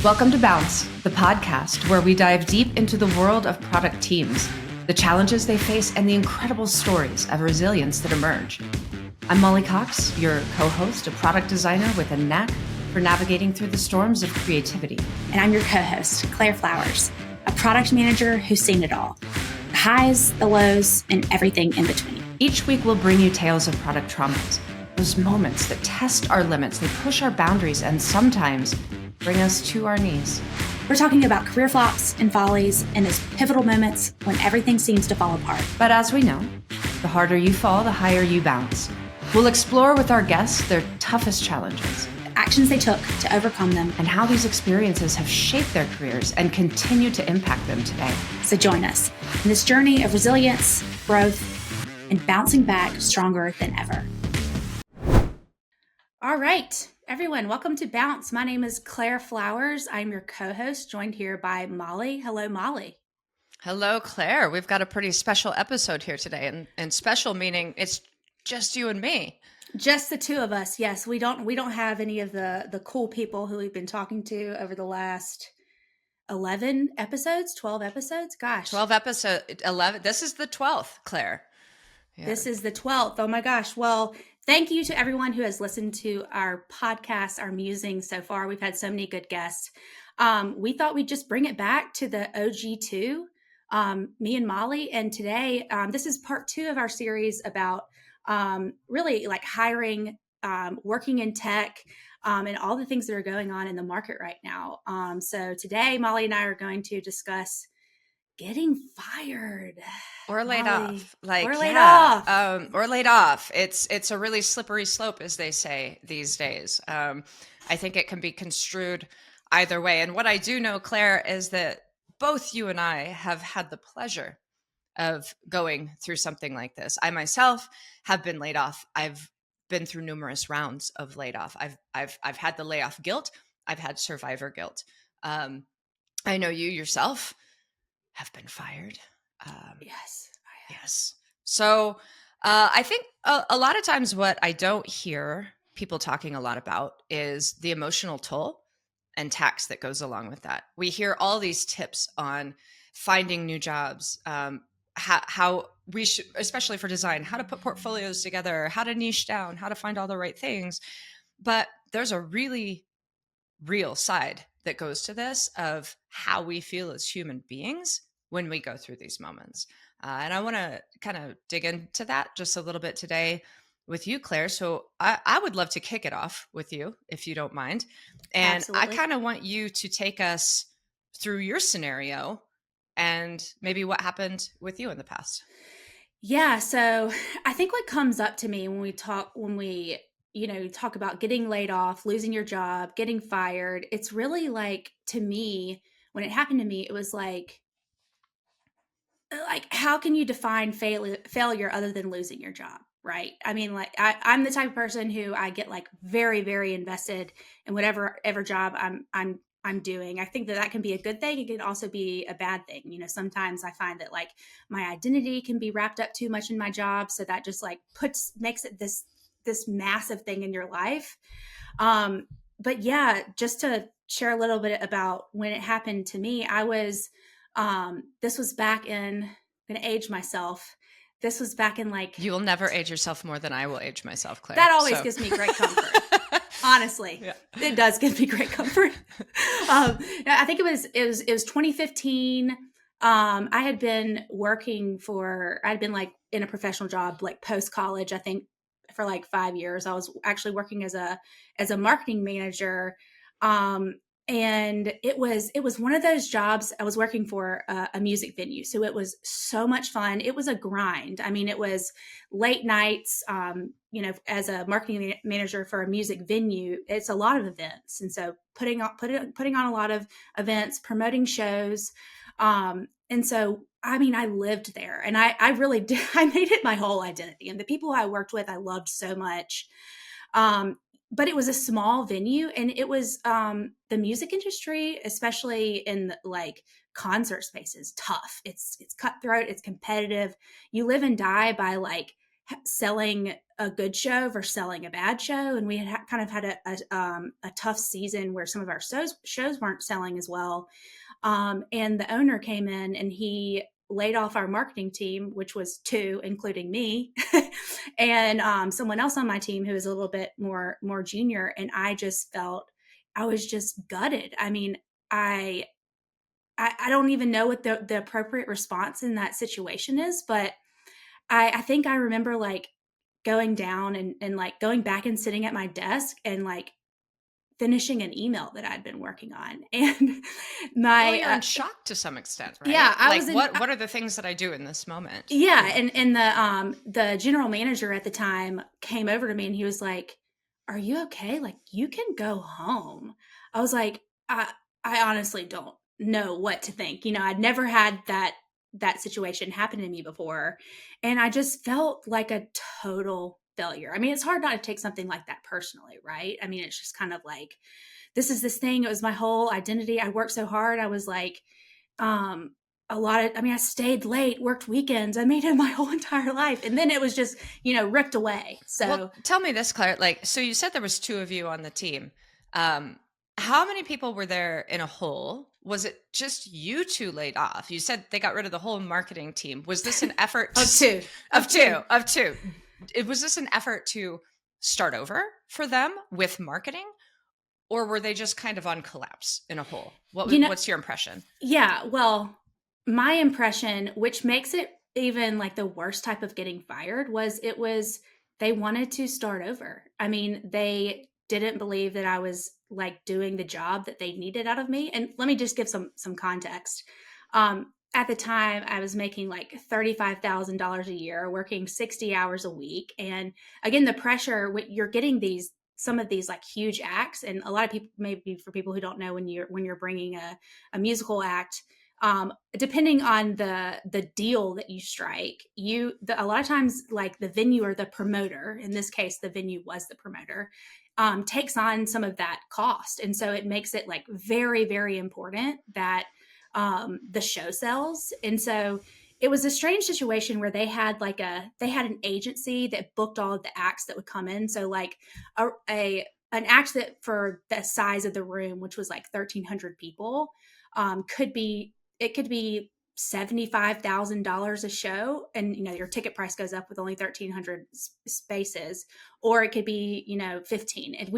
Welcome to Bounce, the podcast where we dive deep into the world of product teams, the challenges they face, and the incredible stories of resilience that emerge. I'm Molly Cox, your co-host, a product designer with a knack for navigating through the storms of creativity. And I'm your co-host, Claire Flowers, a product manager who's seen it all. The highs, the lows, and everything in between. Each week we'll bring you tales of product traumas, those moments that test our limits, they push our boundaries, and sometimes bring us to our knees. We're talking about career flops and follies and those pivotal moments when everything seems to fall apart. But as we know, the harder you fall, the higher you bounce. We'll explore with our guests their toughest challenges, The actions they took to overcome them. and how these experiences have shaped their careers and continue to impact them today. So join us in this journey of resilience, growth, and bouncing back stronger than ever. All right, everyone, welcome to Bounce. My name is Claire Flowers. I'm your co-host, joined here by Molly. Hello, Molly. Hello, Claire. We've got a pretty special episode here today, and special meaning it's just you and me. Just the two of us. Yes, we don't have any of the cool people who we've been talking to over the last 11 episodes, 12 episodes. Gosh. 12 episode 11. This is the 12th, Claire. Yeah. This is the 12th. Oh my gosh. Well, thank you to everyone who has listened to our podcast, our musings so far. We've had so many good guests. We thought we'd just bring it back to the OG2, me and Molly. And today, this is part 2 of our series about really like hiring, working in tech, and all the things that are going on in the market right now. So today, Molly and I are going to discuss getting fired. Or laid Molly, off. Like, or laid yeah, off. or laid off. It's a really slippery slope, as they say these days. I think it can be construed either way. And what I do know, Claire, is that both you and I have had the pleasure of going through something like this. I myself have been laid off. I've been through numerous rounds of laid off. I've had the layoff guilt. I've had survivor guilt. I know you yourself have been fired. Yes. Yes. So I think a lot of times what I don't hear people talking a lot about is the emotional toll and tax that goes along with that. We hear all these tips on finding new jobs, how we should, especially for design, how to put portfolios together, how to niche down, how to find all the right things. But there's a really real side that goes to this of how we feel as human beings when we go through these moments. And I want to kind of dig into that just a little bit today with you, Claire. So I would love to kick it off with you, if you don't mind. And Absolutely. I kind of want you to take us through your scenario and maybe what happened with you in the past. Yeah. So I think what comes up to me when we talk about getting laid off, losing your job, getting fired, it's really like, to me, when it happened to me, it was like how can you define failure other than losing your job? Right. I mean, like I'm the type of person who I get like very, very invested in whatever job I'm doing. I think that can be a good thing. It can also be a bad thing. You know, sometimes I find that like my identity can be wrapped up too much in my job. So that just like makes it this massive thing in your life. But yeah, just to share a little bit about when it happened to me, this was back in, I'm going to age myself. This was back in like... You will never age yourself more than I will age myself, Claire. That always gives me great comfort. Honestly, yeah. It does give me great comfort. I think it was 2015. I had been like in a professional job, like post college, I think for like 5 years. I was actually working as a marketing manager. And it was one of those jobs. I was working for a music venue. So it was so much fun. It was a grind. I mean, it was late nights, as a marketing manager for a music venue, it's a lot of events. And so putting on a lot of events, promoting shows. And so, I mean, I lived there and I really did. I made it my whole identity, and the people I worked with, I loved so much. But it was a small venue, and it was the music industry, especially in like concert spaces, tough. It's cutthroat. It's competitive. You live and die by like selling a good show versus selling a bad show. And we had kind of had a tough season where some of our shows weren't selling as well. And the owner came in and he laid off our marketing team, which was two, including me, and someone else on my team who was a little bit more junior. And I just felt I was just gutted. I mean, I don't even know what the appropriate response in that situation is, but I think I remember like going down and like going back and sitting at my desk and like finishing an email that I'd been working on. And Well, my you're in shock to some extent, yeah, right? I Like was in what are the things that I do in this moment? yeah, Yeah. and the general manager at the time came over to me and he was like, "Are you okay? Like you can go home." I was like, I honestly don't know what to think. You know, I'd never had that situation happen to me before, and I just felt like a total failure. I mean, it's hard not to take something like that personally, right? I mean, it's just kind of like this is this thing. It was my whole identity. I worked so hard. I was like, um, a lot of, I mean, I stayed late, worked weekends. I made it my whole entire life. And then it was just, ripped away. Well, So tell me this, Claire. Like, so you said there was two of you on the team. Um, how many people were there in a whole? Was it just you two laid off? You said they got rid of the whole marketing team. Was this an effort of two, of two? Was this an effort to start over for them with marketing, or were they just kind of on collapse in a whole? you know, What's your impression? yeah, well, my impression, which makes it even like the worst type of getting fired, was they wanted to start over. I mean, they didn't believe that I was like doing the job that they needed out of me. And let me just give some context. At the time, I was making like $35,000 a year, working 60 hours a week, and again, the pressure. You're getting some of these like huge acts, and a lot of people, maybe for people who don't know, when you're bringing a musical act, depending on the deal that you strike, a lot of times like the venue or the promoter, in this case the venue was the promoter, takes on some of that cost, and so it makes it like very very important that the show sells. And so it was a strange situation where they had an agency that booked all of the acts that would come in. So like an act that for the size of the room, which was like 1,300 people, could be $75,000 a show, and your ticket price goes up with only 1,300 spaces, or it could be 15. And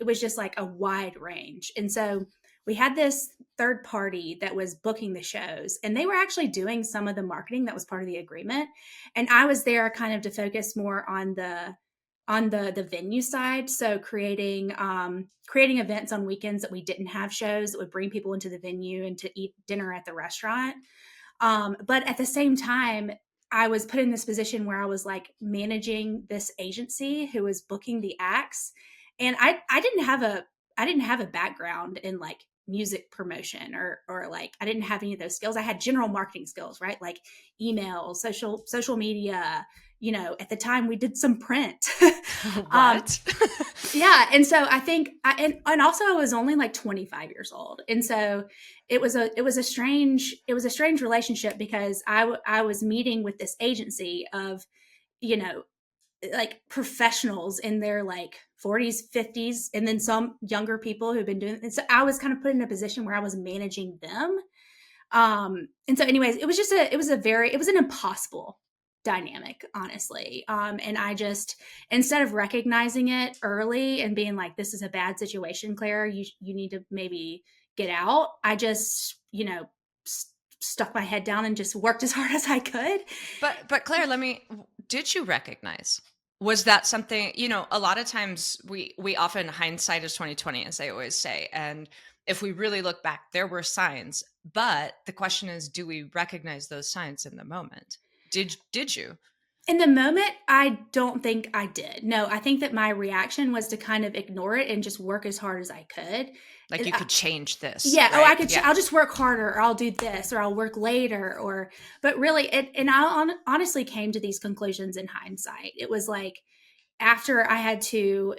it was just like a wide range. And so we had this third party that was booking the shows, and they were actually doing some of the marketing that was part of the agreement, and I was there kind of to focus more on the venue side. So creating events on weekends that we didn't have shows that would bring people into the venue and to eat dinner at the restaurant. But at the same time, I was put in this position where I was like managing this agency who was booking the acts, and I didn't have a background in like music promotion, or like I didn't have any of those skills. I had general marketing skills, right? Like email, social media. At the time we did some print. What? Yeah, and so I think, and also I was only like 25 years old, and so it was a strange relationship, because I was meeting with this agency of you know like professionals in their like 40s, 50s, and then some younger people who've been doing it. And so I was kind of put in a position where I was managing them. And so anyways, it was an impossible dynamic, honestly. And I just, instead of recognizing it early and being like, this is a bad situation, Claire, you need to maybe get out, I just, stuck my head down and just worked as hard as I could. But Claire, did you recognize? Was that something, a lot of times we often, hindsight is 2020, as they always say. And if we really look back, there were signs, but the question is, do we recognize those signs in the moment? Did you? In the moment, I don't think I did. No, I think that my reaction was to kind of ignore it and just work as hard as I could. Like you could change this, Yeah. Oh, I right? could. Yeah. I'll just work harder, or I'll do this, or I'll work later, or. But really, and I honestly came to these conclusions in hindsight. It was like after I had to,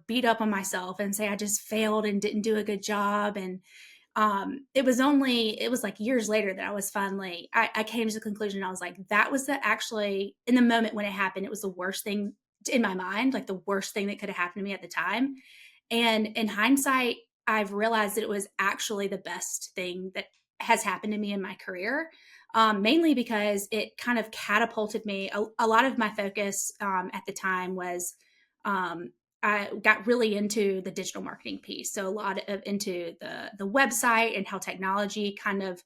beat up on myself and say I just failed and didn't do a good job, and it was like years later that I was finally, I came to the conclusion. I was like, that was actually in the moment when it happened, it was the worst thing in my mind, like the worst thing that could have happened to me at the time. And in hindsight, I've realized that it was actually the best thing that has happened to me in my career, mainly because it kind of catapulted me. A lot of my focus at the time was um, I got really into the digital marketing piece. So a lot of into the website and how technology kind of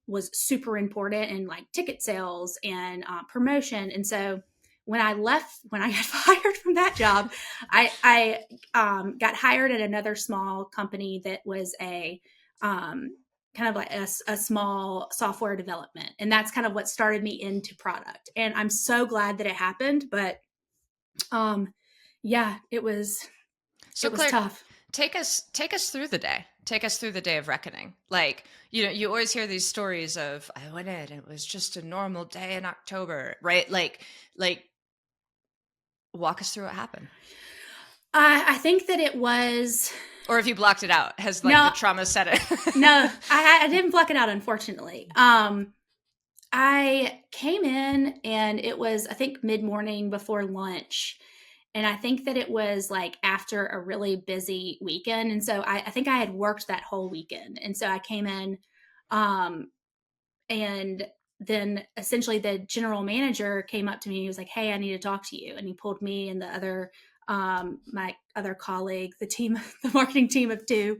was super important in like ticket sales and promotion. And so when I left, when I got fired from that job, I got hired at another small company that was a kind of like a small software development. And that's kind of what started me into product. And I'm so glad that it happened. But um, yeah, So it was Claire, tough. take us through the day. Take us through the day of reckoning. Like, you know, you always hear these stories of I went in, it was just a normal day in October, right? Like walk us through what happened. I think that it was Or if you blocked it out, has like the no, trauma set it? no, I didn't block it out, unfortunately. I came in and it was, I think, mid morning before lunch. And I think that it was like after a really busy weekend. And so I think I had worked that whole weekend. And so I came in, um, and then essentially the general manager came up to me. He was like, "Hey, I need to talk to you." And he pulled me and the other, my other colleague, the team, the marketing team of two,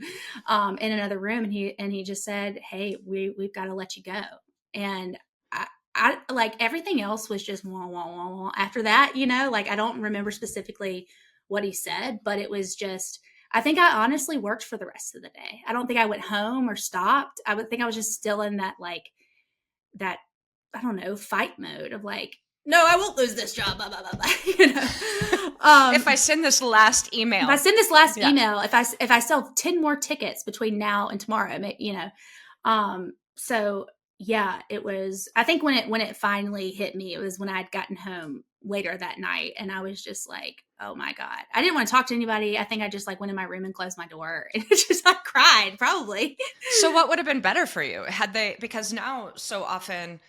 in another room. And he just said, "Hey, we've got to let you go." And I like everything else was just wah, wah, wah, wah. After that, like I don't remember specifically what he said, but it was just, I think I honestly worked for the rest of the day. I don't think I went home or stopped. I would think I was just still in that, like, that, I don't know, fight mode of like, no, I won't lose this job, blah, blah, blah, blah. If I send this last If email. I send this last Yeah. email, if I sell 10 more tickets between now and tomorrow, so yeah, it was, I think when it finally hit me, it was when I'd gotten home later that night and I was just like, oh my God. I didn't want to talk to anybody. I think I just like went in my room and closed my door and just like cried probably. So what would have been better for you had they, because now so often,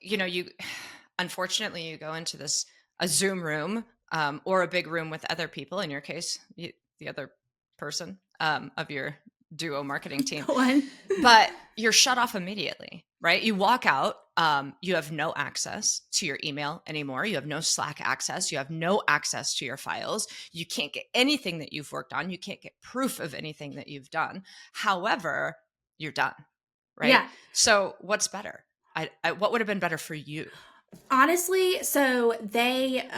you know, you unfortunately you go into this a Zoom room, or a big room with other people. In your case, the other person, of your duo marketing team, One. but you're shut off immediately, right? You walk out, you have no access to your email anymore. You have no Slack access. You have no access to your files. You can't get anything that you've worked on. You can't get proof of anything that you've done. However, you're done, right? Yeah. So what's better? What would have been better for you? Honestly, so they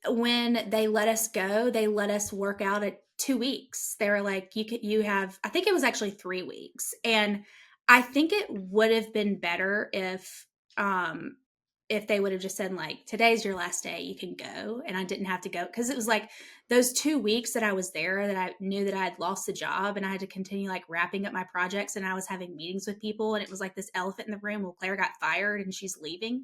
when they let us go, they let us work out at 2 weeks. They were like, you have, I think it was actually 3 weeks. And I think it would have been better if they would have just said like, today's your last day, you can go. And I didn't have to go. Cause it was like those 2 weeks that I was there that I knew that I had lost the job and I had to continue like wrapping up my projects and I was having meetings with people. And it was like this elephant in the room. Well, Claire got fired and she's leaving,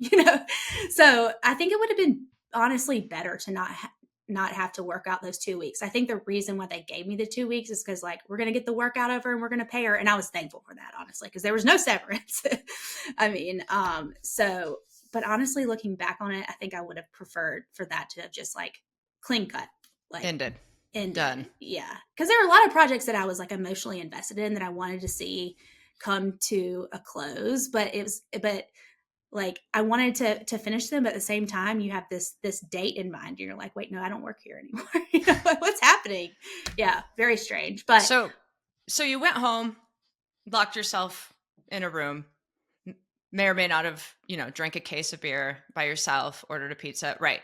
So I think it would have been honestly better to not have to work out those 2 weeks. I think the reason why they gave me the 2 weeks is because like we're gonna get the work out of her and we're gonna pay her. And I was thankful for that, honestly, because there was no severance. I mean, so but honestly, looking back on it, I think I would have preferred for that to have just like clean cut, like Ended. ended. Done. Yeah. Because there were a lot of projects that I was like emotionally invested in that I wanted to see come to a close, but like I wanted to finish them, but at the same time you have this date in mind and you're like, wait, no, I don't work here anymore. What's happening? Yeah, very strange. But So you went home, locked yourself in a room, may or may not have, drank a case of beer by yourself, ordered a pizza. Right.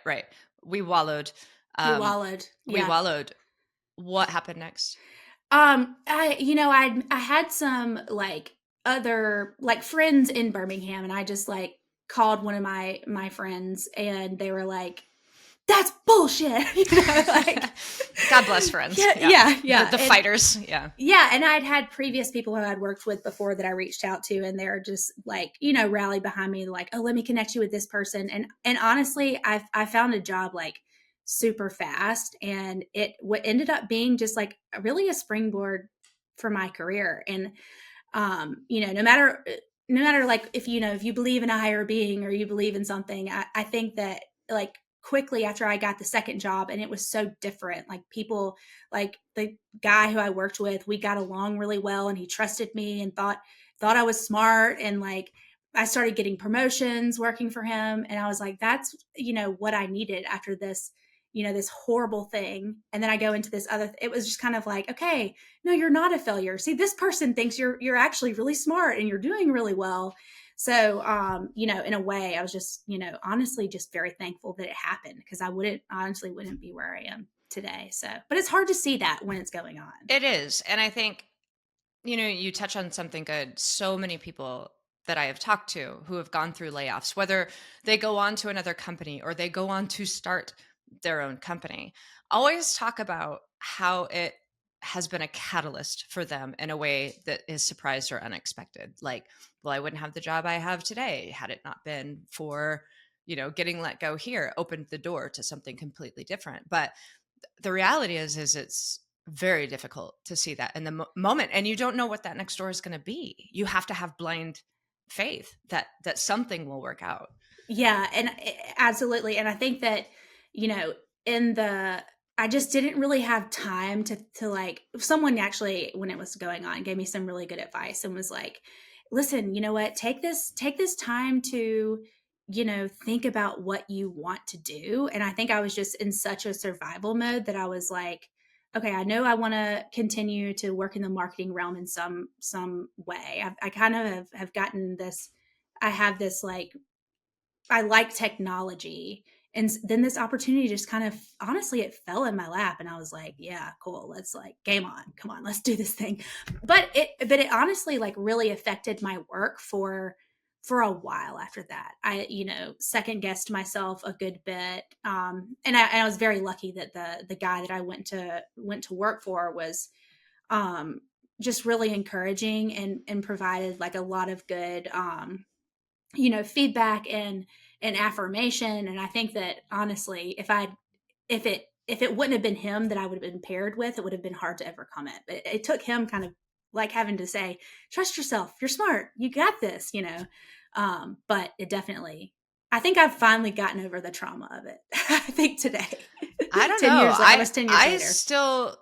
We wallowed. we wallowed. We Yeah. wallowed. What happened next? I had some like other like friends in Birmingham and I just like called one of my friends and they were like, that's bullshit. Like God bless friends. Yeah. The fighters. Yeah. Yeah. And I'd had previous people who I'd worked with before that I reached out to, and they're just like, rally behind me, like, oh, let me connect you with this person. And honestly, I found a job like super fast, and what ended up being just like really a springboard for my career. And No matter like if if you believe in a higher being or you believe in something, I think that like quickly after I got the second job and it was so different, like people, like the guy who I worked with, we got along really well and he trusted me and thought I was smart, and like I started getting promotions working for him, and I was like, that's what I needed after this, this horrible thing. And then I go into this other it was just kind of like, okay, no, you're not a failure. See, this person thinks you're actually really smart and you're doing really well. So, in a way, I was just, honestly, just very thankful that it happened, because I wouldn't be where I am today. So, but it's hard to see that when it's going on. It is. And I think, you touch on something good. So many people that I have talked to who have gone through layoffs, whether they go on to another company or they go on to start their own company, always talk about how it has been a catalyst for them in a way that is surprised or unexpected. Like, well, I wouldn't have the job I have today had it not been for, getting let go here, opened the door to something completely different. But the reality is it's very difficult to see that in the moment, and you don't know what that next door is going to be. You have to have blind faith that something will work out. Yeah, and absolutely. And I think that, you know, in the I just didn't really have time to like someone actually when it was going on gave me some really good advice and was like, "Listen, you know what? Take this time to, think about what you want to do." And I think I was just in such a survival mode that I was like, "Okay, I know I want to continue to work in the marketing realm in some way. I kind of have gotten this I have this like I like technology." And then this opportunity just kind of honestly, it fell in my lap and I was like, yeah, cool. Let's like game on. Come on, let's do this thing. But it honestly like really affected my work for a while after that. I, second guessed myself a good bit. And I was very lucky that the guy that I went to work for was just really encouraging and provided like a lot of good feedback and affirmation. And I think that honestly, if it wouldn't have been him that I would have been paired with, it would have been hard to overcome it. But it took him kind of like having to say, trust yourself, you're smart, you got this. But it definitely, I think I've finally gotten over the trauma of it. I think today. I don't 10 know. years I was 10 years I later. still,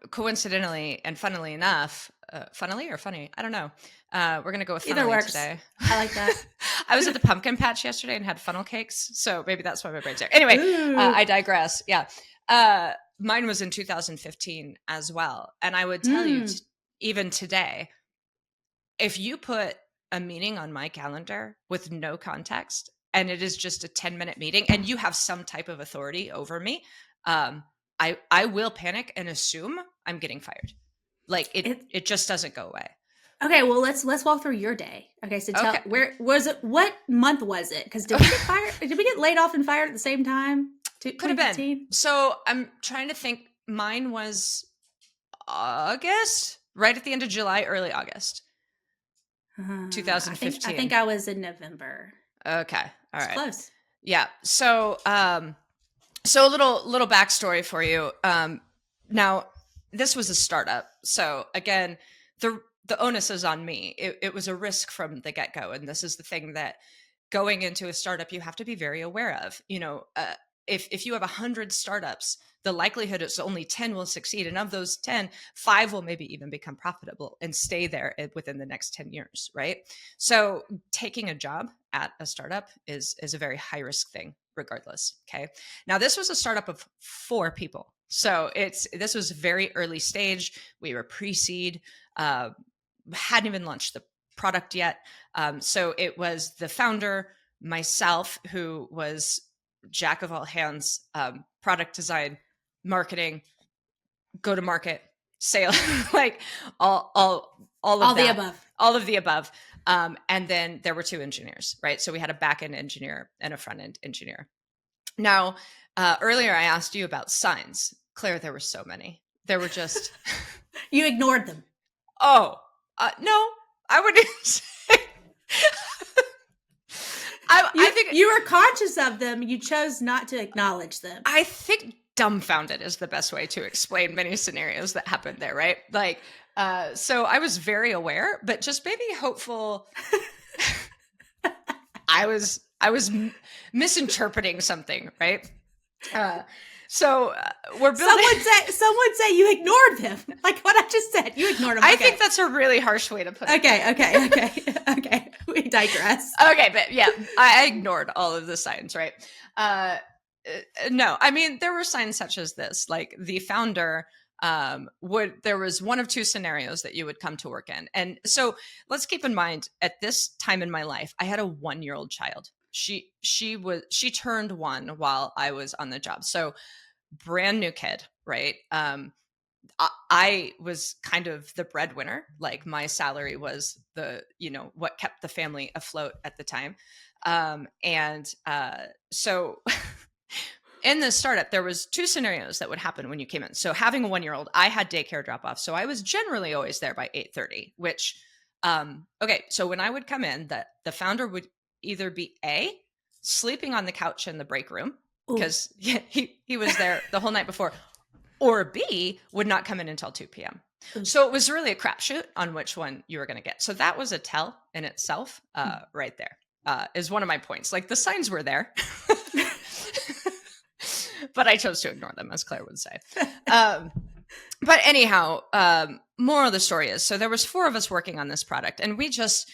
coincidentally and funnily enough, funnily or funny, I don't know. We're gonna go with Either funnily works. today. I like that. I was at the pumpkin patch yesterday and had funnel cakes, so maybe that's why my brain's there. Anyway, I digress. Yeah, mine was in 2015 as well, and I would tell you, even today, if you put a meeting on my calendar with no context and it is just a 10-minute meeting and you have some type of authority over me, I will panic and assume I'm getting fired. Like it just doesn't go away. Okay, well let's walk through your day. Okay, so tell where was it? What month was it? Because did we get fired? Did we get laid off and fired at the same time? Could have been. So I'm trying to think. Mine was August, right at the end of July, early August, 2015. I think I was in November. Okay, all right, close. Yeah. So so a little backstory for you. Now this was a startup, so again, the onus is on me. It was a risk from the get-go. And this is the thing that going into a startup, you have to be very aware of. If you have 100 startups, the likelihood is only 10 will succeed. And of those 10, 5 will maybe even become profitable and stay there within the next 10 years, right? So taking a job at a startup is a very high risk thing regardless, okay? Now, this was a startup of 4 people. So this was very early stage. We were pre-seed, hadn't even launched the product yet. So it was the founder, myself, who was jack of all hands, product design, marketing, go to market, sales, like all of the above. All of the above. And then there were 2 engineers, right? So we had a back-end engineer and a front-end engineer. Now, earlier I asked you about signs. Claire, there were so many. There were just... You ignored them. Oh, no, I wouldn't say... I think you were conscious of them. You chose not to acknowledge them. I think dumbfounded is the best way to explain many scenarios that happened there, right? Like, So I was very aware, but just maybe hopeful. I was misinterpreting something, right? Uh, so we're building. Someone say you ignored them. Like what I just said, you ignored them. I Okay. think that's a really harsh way to put it. Okay. We digress. Okay, but yeah, I ignored all of the signs, right? No, I mean there were signs such as this, like the founder there was one of two scenarios that you would come to work in. And so let's keep in mind, at this time in my life, I had a 1-year-old child. She turned 1 while I was on the job. So brand new kid, right? I was kind of the breadwinner. Like my salary was what kept the family afloat at the time. So in this startup, there was 2 scenarios that would happen when you came in. So having a 1-year-old, I had daycare drop off. So I was generally always there by 8:30, which, okay. So when I would come in, the founder would either be sleeping on the couch in the break room because he was there the whole night before, or B, would not come in until 2 p.m. So it was really a crapshoot on which one you were going to get. So that was a tell in itself, right there, is one of my points. Like the signs were there, but I chose to ignore them, as Claire would say. But anyhow, moral of the story is, so there was 4 of us working on this product, and we just,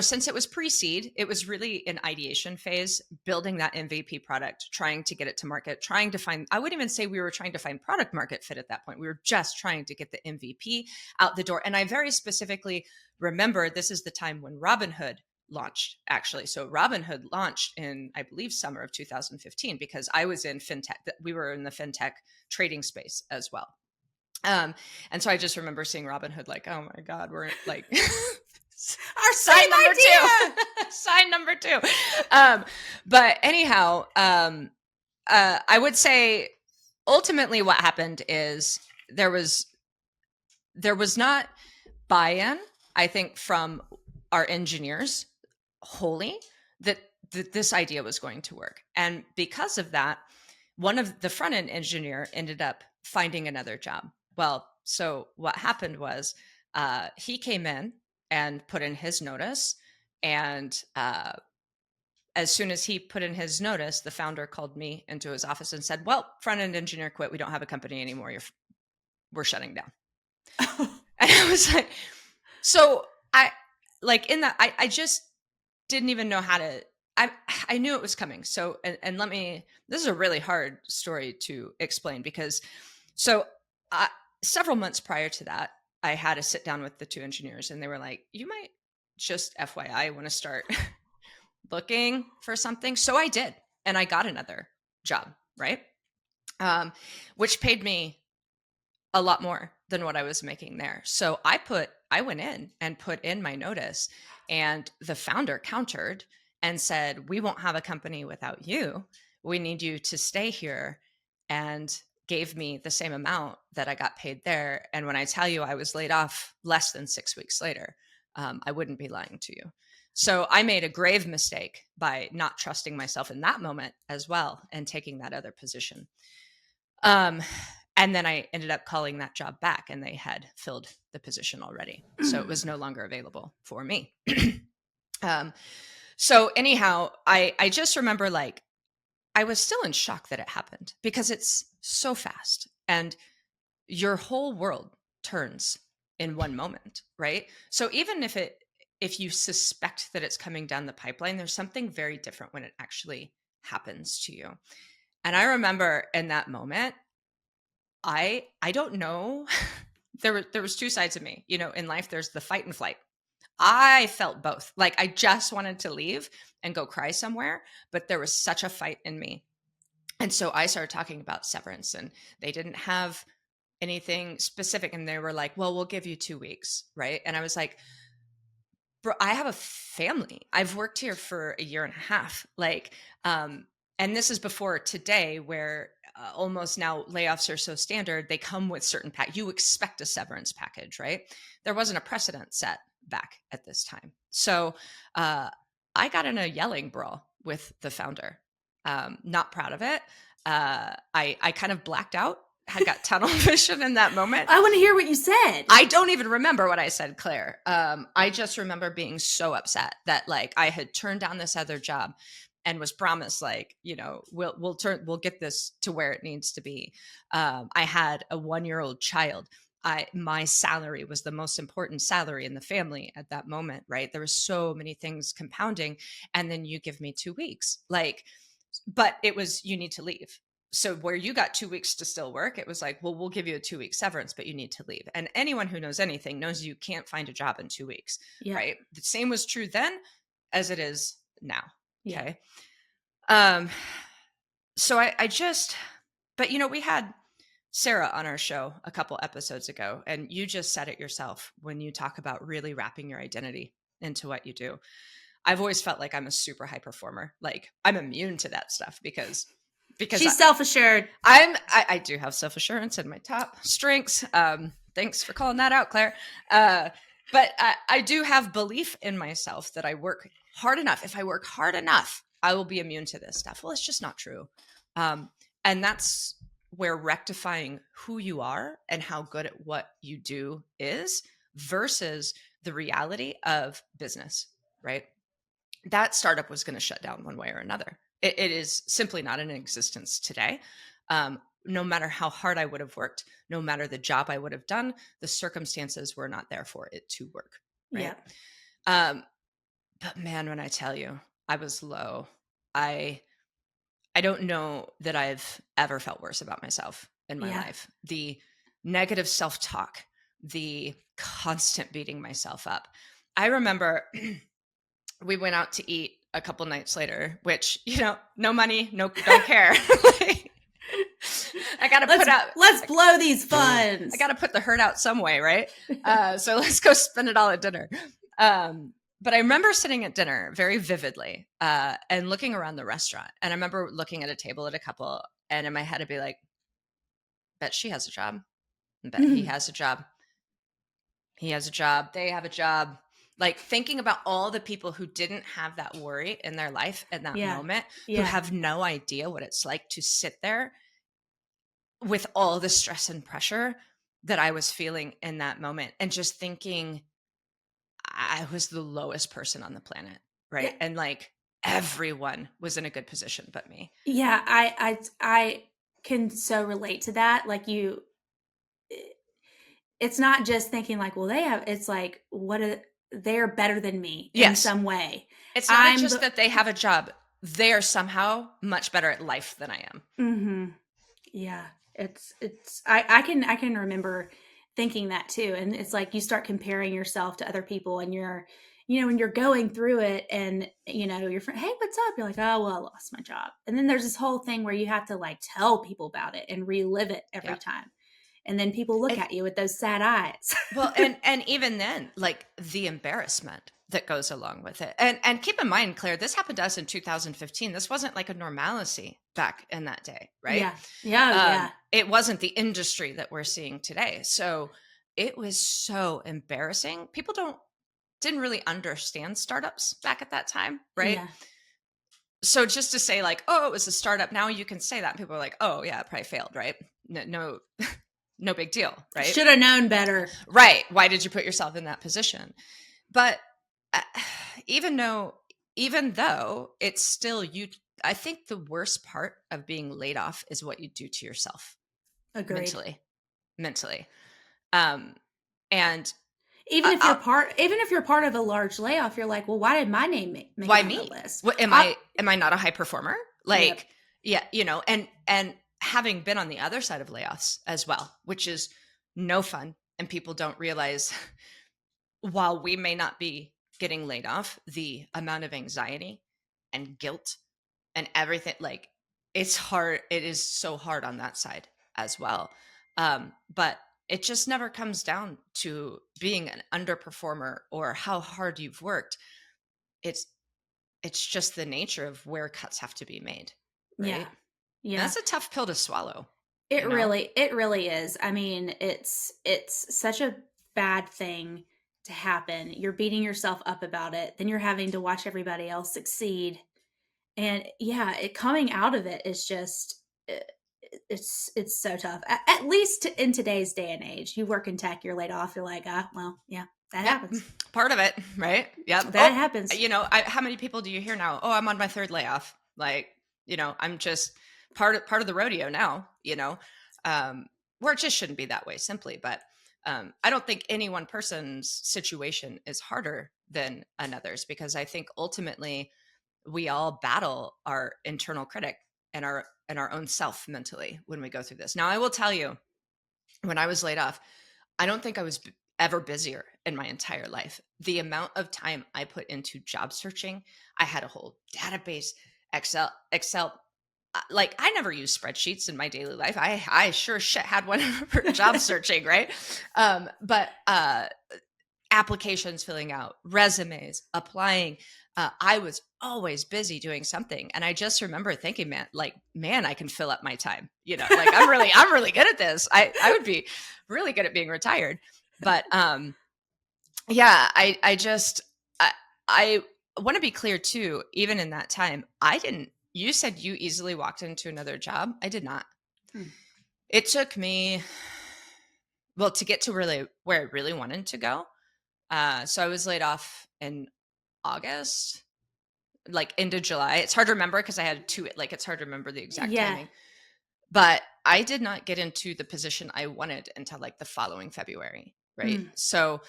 since it was pre-seed, it was really an ideation phase, building that MVP product, trying to get it to market, trying to find, I wouldn't even say we were trying to find product market fit at that point. We were just trying to get the MVP out the door. And I very specifically remember this is the time when Robinhood launched, actually. So Robinhood launched in, I believe, summer of 2015, because I was in fintech. We were in the fintech trading space as well. And so I just remember seeing Robinhood like, oh my God, we're like our sign number idea. 2. Sign number 2. But anyhow, I would say ultimately what happened is there was not buy-in, I think, from our engineers wholly that this idea was going to work. And because of that, one of the front-end engineer ended up finding another job. Well, so what happened was he came in and put in his notice. And as soon as he put in his notice, the founder called me into his office and said, well, front-end engineer quit. We don't have a company anymore. We're shutting down. And I was like, so I just didn't even know how to, I knew it was coming. So, and this is a really hard story to explain, because several months prior to that, I had a sit down with the 2 engineers, and they were like, you might just FYI want to start looking for something. So I did, and I got another job, right? Which paid me a lot more than what I was making there. So I went in and put in my notice, and the founder countered and said, we won't have a company without you. We need you to stay here, and gave me the same amount that I got paid there. And when I tell you I was laid off less than 6 weeks later, I wouldn't be lying to you. So I made a grave mistake by not trusting myself in that moment as well, and taking that other position. And then I ended up calling that job back, and they had filled the position already. So it was no longer available for me. So anyhow, I just remember, like, I was still in shock that it happened, because it's so fast and your whole world turns in one moment, right? So even if you suspect that it's coming down the pipeline, there's something very different when it actually happens to you. And I remember in that moment, I don't know. There was 2 sides of me. In life, there's the fight and flight. I felt both. Like I just wanted to leave and go cry somewhere, but there was such a fight in me. And so I started talking about severance, and they didn't have anything specific. And they were like, well, we'll give you 2 weeks. Right. And I was like, bro, I have a family. I've worked here for a year and a half. Like, and this is before today, where almost now layoffs are so standard. They come with certain you expect a severance package, right? There wasn't a precedent set back at this time. So I got in a yelling brawl with the founder. Not proud of it. I kind of blacked out I got tunnel vision in that moment. I want to hear what you said. I don't even remember what I said, Claire. I just remember being so upset that like I had turned down this other job and was promised like, you know, we'll get this to where it needs to be. I had a 1-year-old child. My salary was the most important salary in the family at that moment, right? There were so many things compounding, and then you give me 2 weeks. Like, but it was, you need to leave. So where you got 2 weeks to still work, it was like, well, we'll give you a 2-week severance, but you need to leave. And anyone who knows anything knows you can't find a job in 2 weeks, Yeah. right? The same was true then as it is now. Yeah. Okay. So I just, but you know, we had Sarah on our show a couple episodes ago, and you just said it yourself when you talk about really wrapping your identity into what you do. I've always felt like I'm a super high performer. Like I'm immune to that stuff because she's self-assured. I do have self-assurance in my top strengths. Thanks for calling that out, Claire. But I do have belief in myself that I work hard enough. If I work hard enough, I will be immune to this stuff. Well, it's just not true. And that's where rectifying who you are and how good at what you do is versus the reality of business, right? That startup was going to shut down one way or another. It is simply not in existence today. No matter how hard I would have worked, no matter the job I would have done, the circumstances were not there for it to work. Right. Yeah. But man, when I tell you, I was low. I don't know that I've ever felt worse about myself in my life. The negative self-talk, the constant beating myself up. I remember we went out to eat a couple nights later, which, you know, no money, don't care. I got to let's blow these funds. I got to put the hurt out some way. Right. So let's go spend it all at dinner. But I remember sitting at dinner very vividly and looking around the restaurant. And I remember looking at a table at a couple, and in my head, I'd be like, bet she has a job. Bet he has a job. He has a job. They have a job. Like thinking about all the people who didn't have that worry in their life at that moment, who have no idea what it's like to sit there with all the stress and pressure that I was feeling in that moment, and just thinking I was the lowest person on the planet. Right. Yeah. And like everyone was in a good position but me. Yeah. I can so relate to that. Like it's not just thinking like, well, it's like, they're better than me in some way. It's not just that they have a job. They are somehow much better at life than I am. Mm-hmm. Yeah. I can remember thinking that too. And it's like, you start comparing yourself to other people, and when you're going through it, and your friend, hey, what's up? You're like, oh, well, I lost my job. And then there's this whole thing where you have to like tell people about it and relive it every time. And then people look at you with those sad eyes. Well, and even then, like the embarrassment that goes along with it. And keep in mind, Claire, this happened to us in 2015. This wasn't like a normalcy back in that day, right? Yeah. Yeah. It wasn't the industry that we're seeing today. So it was so embarrassing. People didn't really understand startups back at that time, right? Yeah. So just to say like, oh, it was a startup, now you can say that. People are like, oh yeah, it probably failed, right? No big deal, right? Should have known better. Right. Why did you put yourself in that position? But even though it's still you, I think the worst part of being laid off is what you do to yourself. Agreed. Mentally. And even if you're part of a large layoff, you're like, well, why did my name make it on the list? What, am I not a high performer? Like, yeah, and having been on the other side of layoffs as well, which is no fun. And people don't realize, while we may not be getting laid off, the amount of anxiety and guilt and everything, like it's hard. It is so hard on that side as well. But it just never comes down to being an underperformer or how hard you've worked. It's just the nature of where cuts have to be made. Right? Yeah. Yeah. That's a tough pill to swallow. It really is. I mean, it's such a bad thing to happen. You're beating yourself up about it. Then you're having to watch everybody else succeed. And yeah, coming out of it is just, it's so tough. At least in today's day and age, you work in tech, you're laid off. You're like, well, yeah, that Yep. happens. Part of it, right? Yep. That Oh, happens. how many people do you hear now? Oh, I'm on my third layoff. Like, I'm just part of the rodeo now, um, where it just shouldn't be that way simply. But I don't think any one person's situation is harder than another's, because I think ultimately we all battle our internal critic and our own self mentally when we go through this. Now, I will tell you, when I was laid off, I don't think I was ever busier in my entire life. The amount of time I put into job searching, I had a whole database, Excel. Like, I never used spreadsheets in my daily life. I sure shit had one for job searching, right? But applications filling out, resumes, applying. I was always busy doing something. And I just remember thinking, man, I can fill up my time. Like, I'm really good at this. I would be really good at being retired. But yeah, I want to be clear too, even in that time, you said you easily walked into another job. I did not. It took me, well, to get to really where I really wanted to go. So I was laid off in August, like into July. It's hard to remember because I had it's hard to remember the exact Yeah. timing. But I did not get into the position I wanted until like the following February, right? So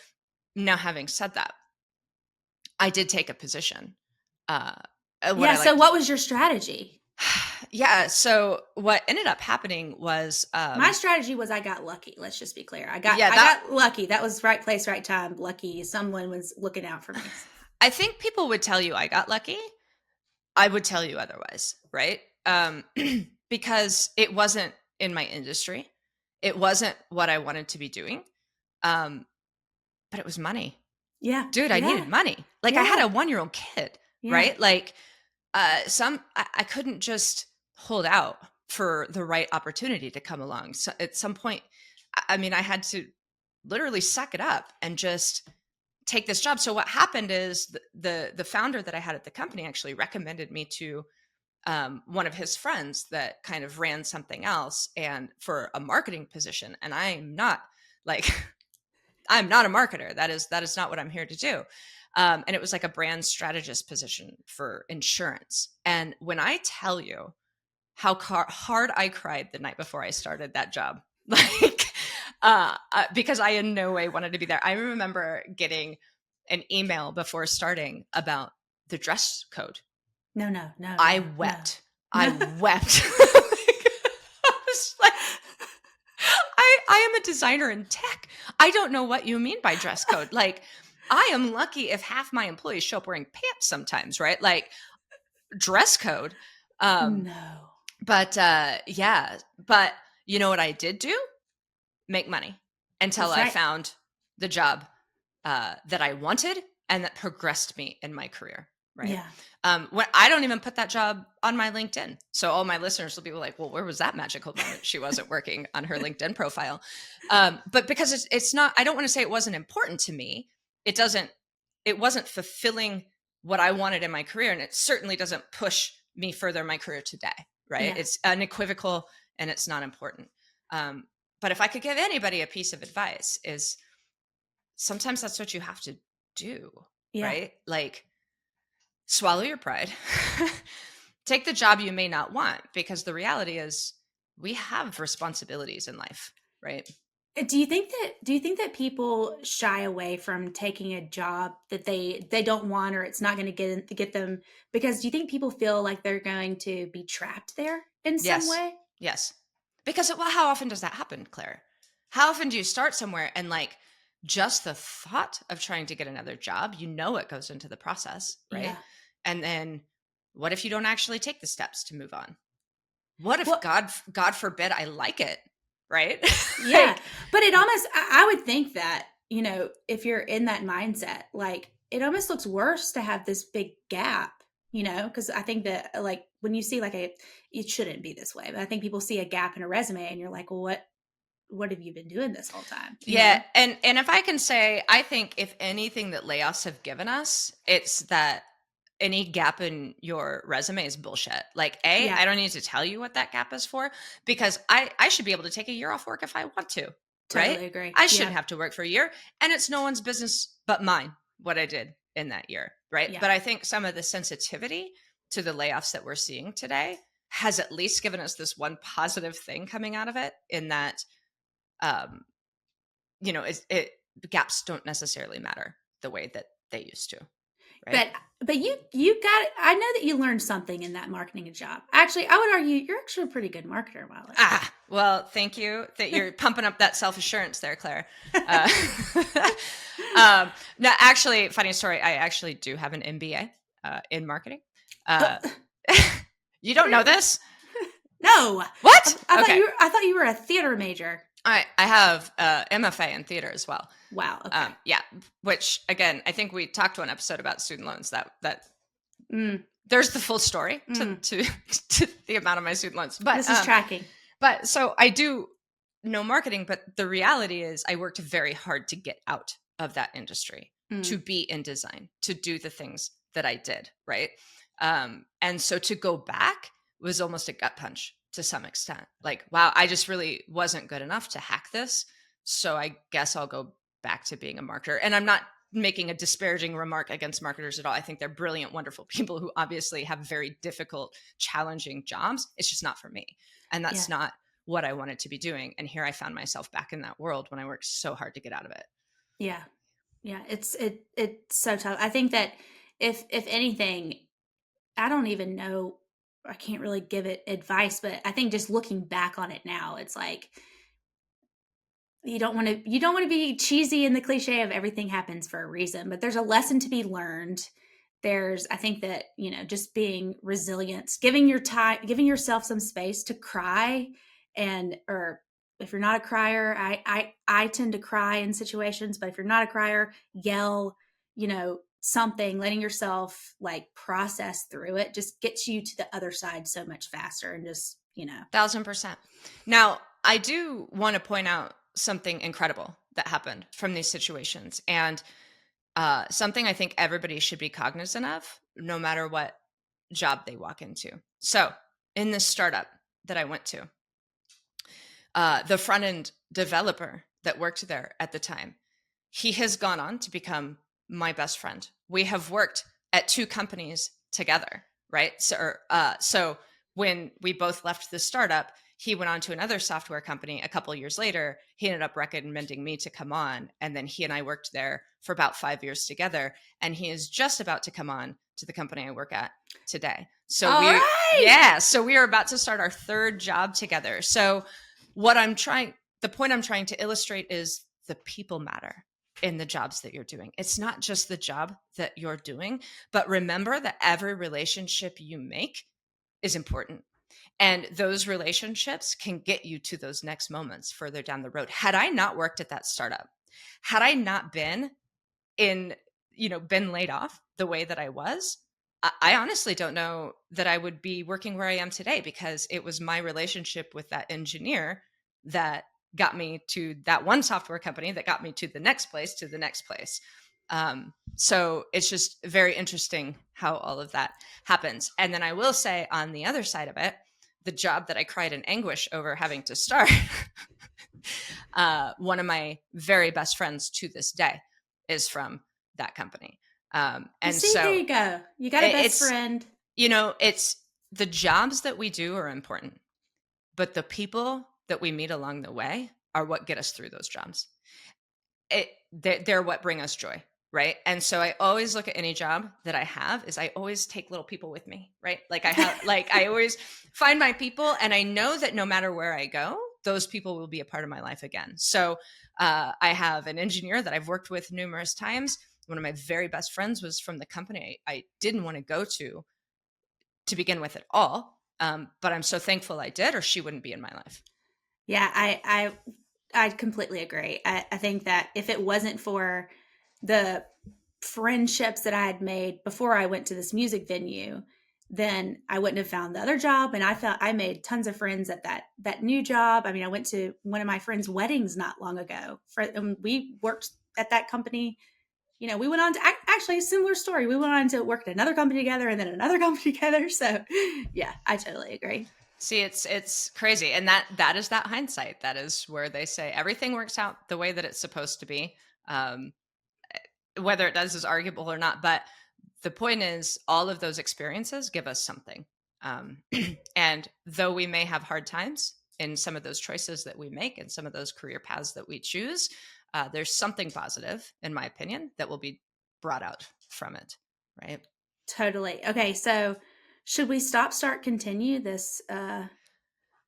now, having said that, I did take a position. So what was your strategy? Yeah. So what ended up happening was My strategy was I got lucky. Let's just be clear. I got lucky. That was right place, right time. Lucky. Someone was looking out for me. I think people would tell you I got lucky. I would tell you otherwise, right? Because it wasn't in my industry. It wasn't what I wanted to be doing. But it was money. Yeah. Dude, I needed money. Like, I had a 1-year-old kid, right? Like, I couldn't just hold out for the right opportunity to come along. So at some point, I mean, I had to literally suck it up and just take this job. So what happened is the founder that I had at the company actually recommended me to one of his friends that kind of ran something else, and for a marketing position. And I'm not like, I'm not a marketer. That is not what I'm here to do. And it was like a brand strategist position for insurance. And when I tell you how hard I cried the night before I started that job, like, because I in no way wanted to be there. I remember getting an email before starting about the dress code. No. I wept. No. I wept. I was like, I am a designer in tech. I don't know what you mean by dress code. Like, I am lucky if half my employees show up wearing pants sometimes, right? Like, dress code. No. But yeah. But you know what I did do? Make money until I found the job that I wanted and that progressed me in my career. Right. Yeah. When I don't even put that job on my LinkedIn. So all my listeners will be like, well, where was that magical moment? She wasn't working on her LinkedIn profile. But because it's not, I don't want to say it wasn't important to me. It wasn't fulfilling what I wanted in my career. And it certainly doesn't push me further in my career today. Right. Yeah. It's unequivocal and it's not important. But if I could give anybody a piece of advice, is sometimes that's what you have to do. Yeah. Right. Like, swallow your pride. Take the job you may not want, because the reality is we have responsibilities in life, right? Do you think that people shy away from taking a job that they don't want, or it's not going to get them, because do you think people feel like they're going to be trapped there in some way? Yes. Because how often does that happen, Claire? How often do you start somewhere and like just the thought of trying to get another job, it goes into the process, right? Yeah. And then what if you don't actually take the steps to move on? What if God forbid I like it, right? Yeah. But it almost, I would think that, if you're in that mindset, like, it almost looks worse to have this big gap, because I think that, like, when you see it shouldn't be this way, but I think people see a gap in a resume and you're like, well, what have you been doing this whole time? Yeah. And if I can say, I think if anything that layoffs have given us, it's that any gap in your resume is bullshit. Like, Yeah. I don't need to tell you what that gap is for, because I should be able to take a year off work if I want to, right? Totally agree. I Yeah. shouldn't have to work for a year, and it's no one's business but mine what I did in that year, right? Yeah. But I think some of the sensitivity to the layoffs that we're seeing today has at least given us this one positive thing coming out of it, in that, um, gaps don't necessarily matter the way that they used to, right? But you got I know that you learned something in that marketing job. Actually, I would argue you're actually a pretty good marketer, Molly. Well, thank you that you're pumping up that self-assurance there, Claire. Uh, no, actually, funny story. I actually do have an MBA in marketing. Uh, you don't know this? No. What? I thought you were a theater major. I have MFA in theater as well. Wow. Okay. Yeah, which again, I think we talked to an episode about student loans. That there's the full story to to the amount of my student loans. But this is tracking. But so I do know marketing, but the reality is I worked very hard to get out of that industry, to be in design, to do the things that I did, right? And so to go back was almost a gut punch to some extent. Like, wow, I just really wasn't good enough to hack this. So I guess I'll go back to being a marketer. And I'm not making a disparaging remark against marketers at all. I think they're brilliant, wonderful people who obviously have very difficult, challenging jobs. It's just not for me. And that's not what I wanted to be doing. And here I found myself back in that world when I worked so hard to get out of it. Yeah. Yeah. It's so tough. I think that if anything, I don't even know, I can't really give it advice, but I think just looking back on it now, it's like you don't want to be cheesy in the cliche of everything happens for a reason, but there's a lesson to be learned. I think that, just being resilient, giving yourself some space to cry, or if you're not a crier, I tend to cry in situations, but if you're not a crier, yell, something, letting yourself like process through it just gets you to the other side so much faster, and just, 1000%. Now, I do want to point out something incredible that happened from these situations, and something I think everybody should be cognizant of, no matter what job they walk into. So in this startup that I went to, the front end developer that worked there at the time, he has gone on to become my best friend. We have worked at 2 companies together, right? So when we both left the startup, he went on to another software company. A couple of years later, he ended up recommending me to come on. And then he and I worked there for about 5 years together. And he is just about to come on to the company I work at today. So so we are about to start our 3rd job together. So the point I'm trying to illustrate is the people matter in the jobs that you're doing. It's not just the job that you're doing, but remember that every relationship you make is important. And those relationships can get you to those next moments further down the road. Had I not worked at that startup, had I not been been laid off the way that I was, I honestly don't know that I would be working where I am today, because it was my relationship with that engineer that got me to that one software company that got me to the next place, So it's just very interesting how all of that happens. And then I will say, on the other side of it, the job that I cried in anguish over having to start, one of my very best friends to this day is from that company. And see, so there you go. You got a best friend. It's the jobs that we do are important, but the people that we meet along the way are what get us through those jobs. They're what bring us joy, right? And so I always look at any job that I have is I always take little people with me, right? Like I always find my people, and I know that no matter where I go, those people will be a part of my life again. So I have an engineer that I've worked with numerous times. One of my very best friends was from the company I didn't want to go to begin with at all. But I'm so thankful I did, or she wouldn't be in my life. Yeah, I completely agree. I think that if it wasn't for the friendships that I had made before I went to this music venue, then I wouldn't have found the other job. And I made tons of friends at that new job. I mean, I went to one of my friends' weddings not long ago, and we worked at that company. We went on to actually a similar story. We went on to work at another company together and then another company together. So yeah, I totally agree. See, it's crazy. And that is that hindsight. That is where they say everything works out the way that it's supposed to be. Um, whether it does is arguable or not. But the point is, all of those experiences give us something. And though we may have hard times in some of those choices that we make and some of those career paths that we choose, there's something positive, in my opinion, that will be brought out from it. Right. Totally. Okay. So should we start, continue this,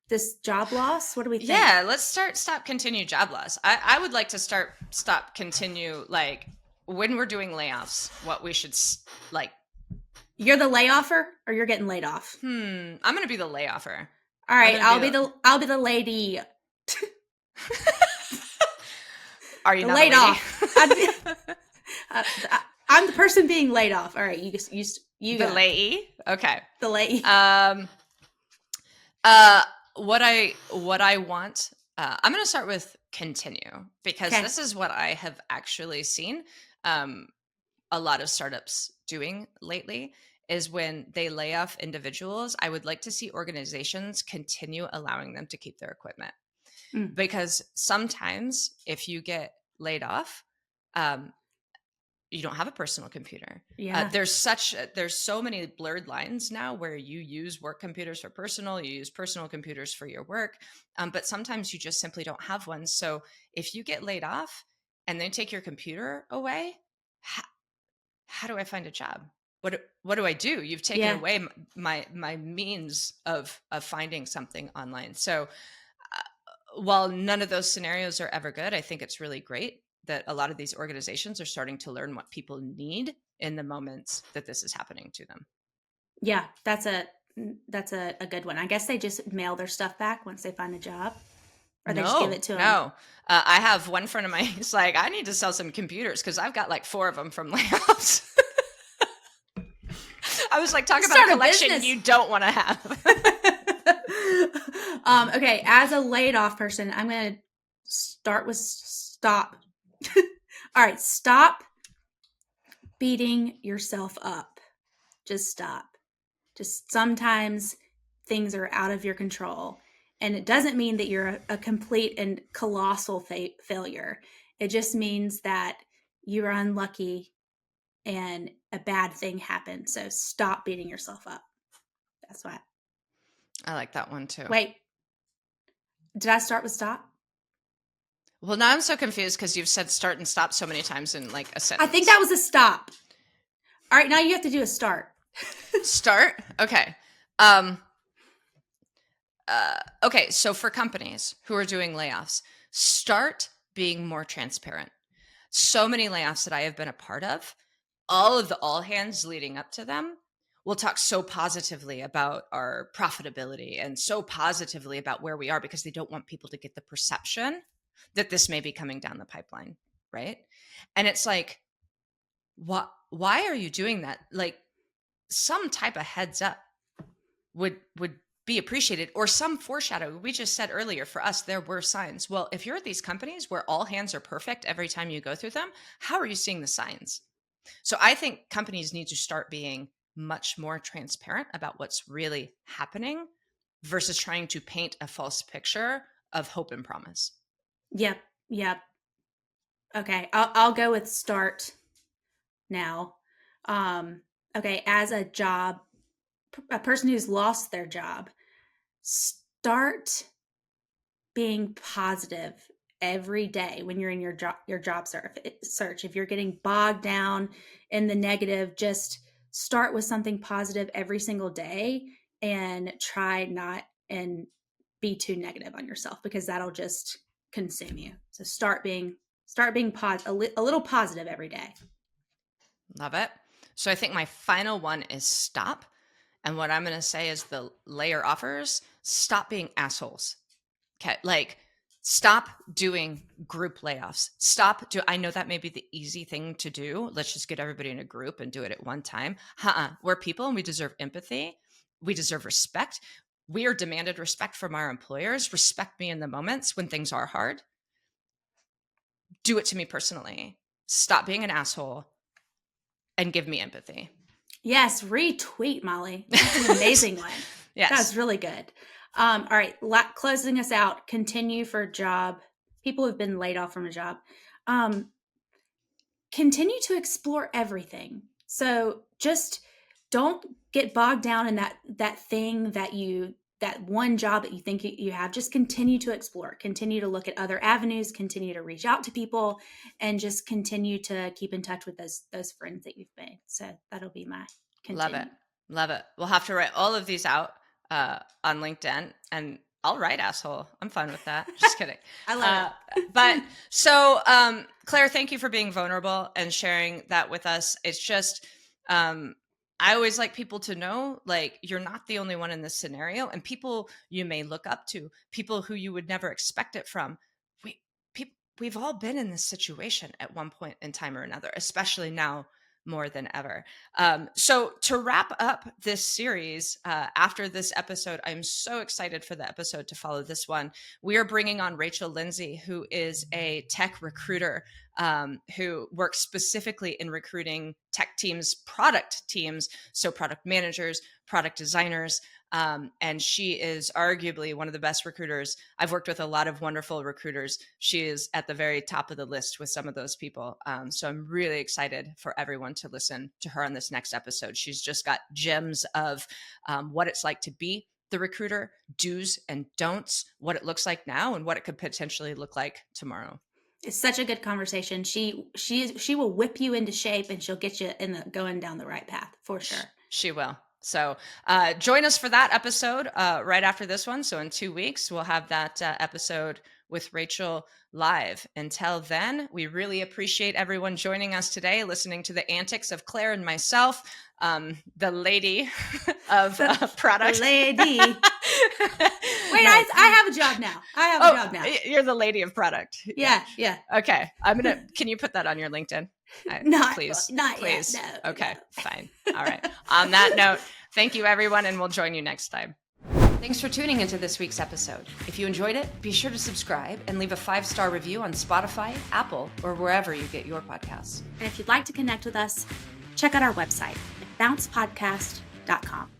this job loss? What do we think? Yeah, let's stop, continue job loss. I would like to stop, continue, like when we're doing layoffs, what we should like. You're the layoffer or you're getting laid off? I'm going to be the layoffer. All right. I'll be the lady. Are you the not laid a lady? off? I'm the person being laid off. All right. You the lady. Okay. The lady. What I want, I'm going to start with continue, because this is what I have actually seen a lot of startups doing lately, is when they lay off individuals, I would like to see organizations continue allowing them to keep their equipment. Because sometimes if you get laid off, you don't have a personal computer. Yeah. There's so many blurred lines now where you use work computers for personal, you use personal computers for your work. But sometimes you just simply don't have one. So if you get laid off and they take your computer away, how do I find a job? What do I do? You've taken away my means of finding something online. So while none of those scenarios are ever good, I think it's really great that a lot of these organizations are starting to learn what people need in the moments that this is happening to them. Yeah, that's a good one. I guess they just mail their stuff back once they find a job, or they just give it to them. No, I have one friend of mine. He's like, I need to sell some computers because I've got like 4 of them from layoffs. I was like, talk about a collection you don't want to have. Okay, as a laid off person, I'm going to start with stop. All right, stop beating yourself up. Just stop. Just sometimes things are out of your control. And it doesn't mean that you're a complete and colossal failure. It just means that you're unlucky and a bad thing happened. So stop beating yourself up. That's what. I like that one too. Wait, did I start with stop? Well, now I'm so confused because you've said start and stop so many times in like a sentence. I think that was a stop. All right, now you have to do a start. Start? Okay. Okay, so for companies who are doing layoffs, start being more transparent. So many layoffs that I have been a part of, all of the all hands leading up to them will talk so positively about our profitability and so positively about where we are because they don't want people to get the perception that this may be coming down the pipeline, right? And it's like, why are you doing that? Like, some type of heads up would be appreciated, or some foreshadow. We just said earlier, for us, there were signs. Well, if you're at these companies where all hands are perfect every time you go through them, how are you seeing the signs? So I think companies need to start being much more transparent about what's really happening versus trying to paint a false picture of hope and promise. Yep. Okay, I'll go with start now. Okay, as a person who's lost their job, start being positive every day when you're in your job search. If you're getting bogged down in the negative, just start with something positive every single day and try not and be too negative on yourself, because that'll just consume you. So start being a little positive every day. Love it. So I think my final one is stop. And what I'm going to say is the layer offers, stop being assholes. Okay. Like, stop doing group layoffs. I know that may be the easy thing to do. Let's just get everybody in a group and do it at one time. We're people and we deserve empathy. We deserve respect. We are demanded respect from our employers. Respect me in the moments when things are hard. Do it to me personally. Stop being an asshole. Mm-hmm. and give me empathy. Yes, retweet, Molly. That's an amazing one. Yes. That's really good. All right, closing us out. Continue for a job. People who've been laid off from a job. Continue to explore everything. So just don't get bogged down in that thing that one job that you think you have. Just continue to explore. Continue to look at other avenues. Continue to reach out to people, and just continue to keep in touch with those friends that you've made. So that'll be my continue. Love it. We'll have to write all of these out on LinkedIn, and I'll write asshole. I'm fine with that. Just kidding. I love it. But so, Claire, thank you for being vulnerable and sharing that with us. It's just, I always like people to know, like, you're not the only one in this scenario, and people you may look up to, people who you would never expect it from. We've all been in this situation at one point in time or another, especially now more than ever. So to wrap up this series, after this episode, I'm so excited for the episode to follow this one. We are bringing on Rachel Lindsay, who is a tech recruiter who works specifically in recruiting tech teams, product teams, so product managers, product designers, and she is arguably one of the best recruiters. I've worked with a lot of wonderful recruiters. She is at the very top of the list with some of those people. So I'm really excited for everyone to listen to her on this next episode. She's just got gems of what it's like to be the recruiter, do's and don'ts, what it looks like now, and what it could potentially look like tomorrow. It's such a good conversation. She will whip you into shape, and she'll get you going down the right path for sure. She will. So join us for that episode right after this one. So in 2 weeks, we'll have that episode with Rachel live. Until then, we really appreciate everyone joining us today, listening to the antics of Claire and myself, the lady of product. The lady. Wait, I have a job now. I have a job now. You're the lady of product. Yeah. Okay. Can you put that on your LinkedIn? Please. Yet, no, Okay, no. Fine. All right. On that note, thank you everyone, and we'll join you next time. Thanks for tuning into this week's episode. If you enjoyed it, be sure to subscribe and leave a 5-star review on Spotify, Apple, or wherever you get your podcasts. And if you'd like to connect with us, check out our website at bouncepodcast.com.